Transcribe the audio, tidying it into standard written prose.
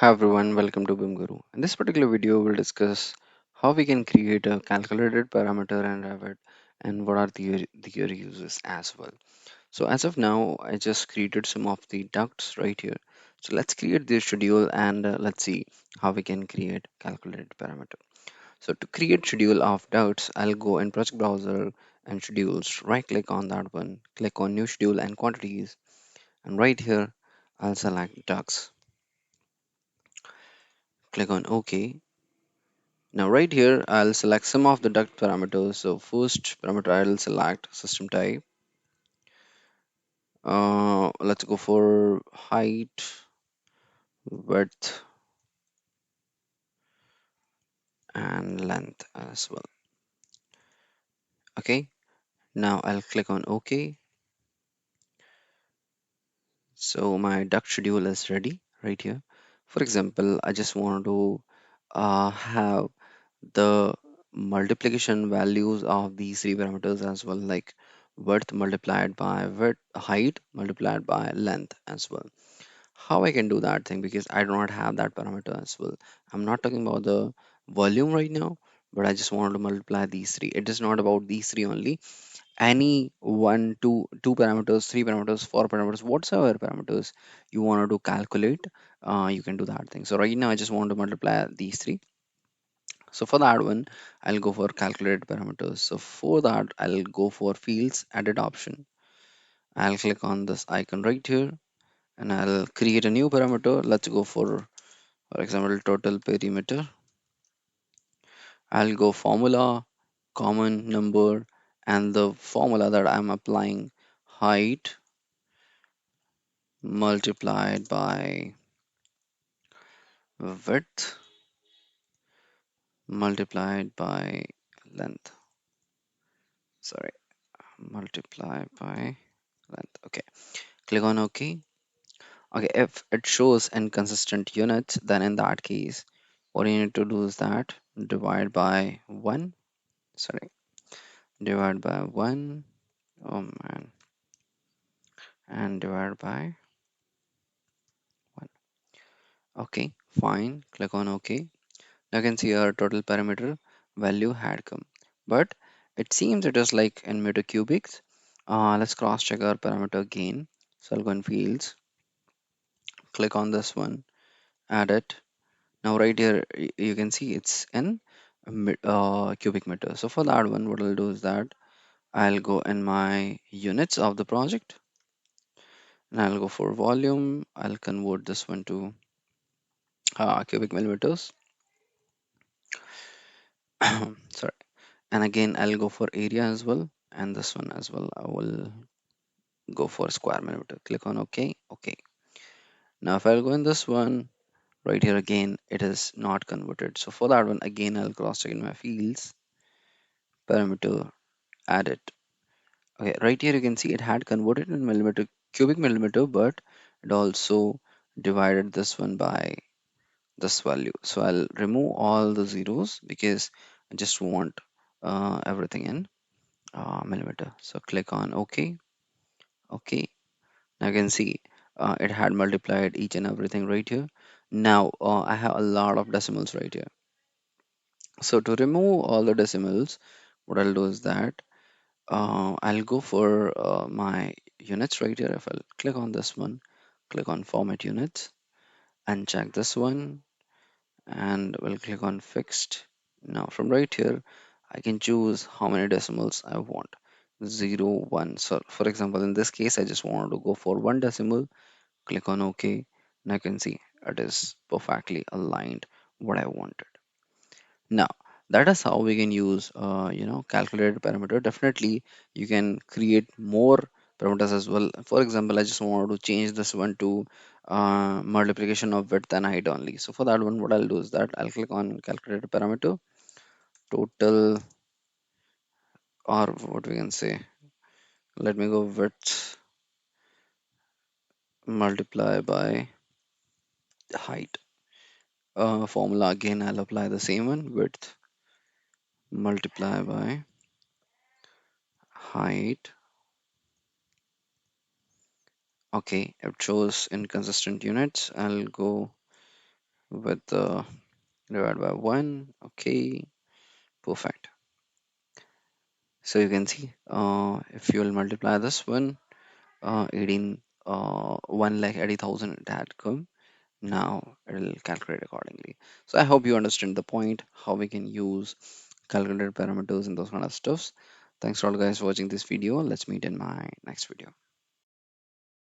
Hi everyone, welcome to BIM Guru. In this particular video, we'll discuss how we can create a calculated parameter in Revit and what are their uses as well. So as of now, I just created some of the ducts right here. So let's create the schedule and let's see how we can create calculated parameter. So to create schedule of ducts, I'll go in project browser and schedules, right click on that one, click on new schedule and quantities, and right here, I'll select ducts, click on OK. Now right here, I'll select some of the duct parameters. So first parameter, I'll select system type. Let's go for height, width, and length as well. Okay. Now I'll click on OK. So my duct schedule is ready right here. For example, I just want to have the multiplication values of these three parameters as well, like width multiplied by width, height multiplied by length as well. How I can do that thing, because I do not have that parameter as well. I'm not talking about the volume right now, but I just wanted to multiply these three. It is not about these three only. Any one, two parameters, three parameters, four parameters, whatsoever parameters you wanted to calculate, you can do that thing. So right now I just want to multiply these three. So for that one, I'll go for calculate parameters. So for that, I'll go for fields edit option. I'll click on this icon right here and I'll create a new parameter. Let's go for example, total perimeter. I'll go formula, common number, and the formula that I'm applying, height multiplied by width multiplied by length. Sorry, multiply by length. Okay, click on OK. Okay, if it shows inconsistent units, then in that case, what you need to do is that divide by 1. Sorry, divide by 1. Oh man, and divide by 1. Okay, fine. Click on OK. Now you can see our total parameter value had come, but it seems it is like in meter cubics. Let's cross check our parameter again. So I'll go in fields, click on this one, add it. Now right here you can see it's in cubic meter. So for that one, what I'll do is that I'll go in my units of the project and I'll go for volume. I'll convert this one to cubic millimeters. Sorry. And again, I'll go for area as well. And this one as well, I will go for square millimeter. Click on OK. OK. Now if I'll go in this one, right here again, it is not converted. So for that one, again, I'll cross check in my fields, parameter, add it. Okay, right here you can see it had converted in millimeter, cubic millimeter, but it also divided this one by this value. So I'll remove all the zeros because I just want everything in millimeter. So click on OK. OK. Now you can see it had multiplied each and everything right here. Now I have a lot of decimals right here. So to remove all the decimals, what I'll do is that I'll go for my units right here. If I'll click on this one, click on format units and check this one, and we'll click on fixed. Now from right here, I can choose how many decimals I want. 0, 1. So for example, in this case, I just wanted to go for one decimal. Click on OK, and I can see it is perfectly aligned what I wanted. Now that is how we can use calculated parameter. Definitely you can create more parameters as well. For example, I just wanted to change this one to multiplication of width and height only. So for that one, what I'll do is that I'll click on calculated parameter, total, or what we can say, let me go width multiply by height. Formula again, I'll apply the same one, width multiply by height. Okay, it shows inconsistent units. I'll go with divided by 1. Okay, perfect. So you can see if you will multiply this one, 18, 1 lakh 80,000 it had come. Now it will calculate accordingly. So I hope you understand the point, how we can use calculated parameters and those kind of stuffs. Thanks for all guys watching this video. Let's meet in my next video.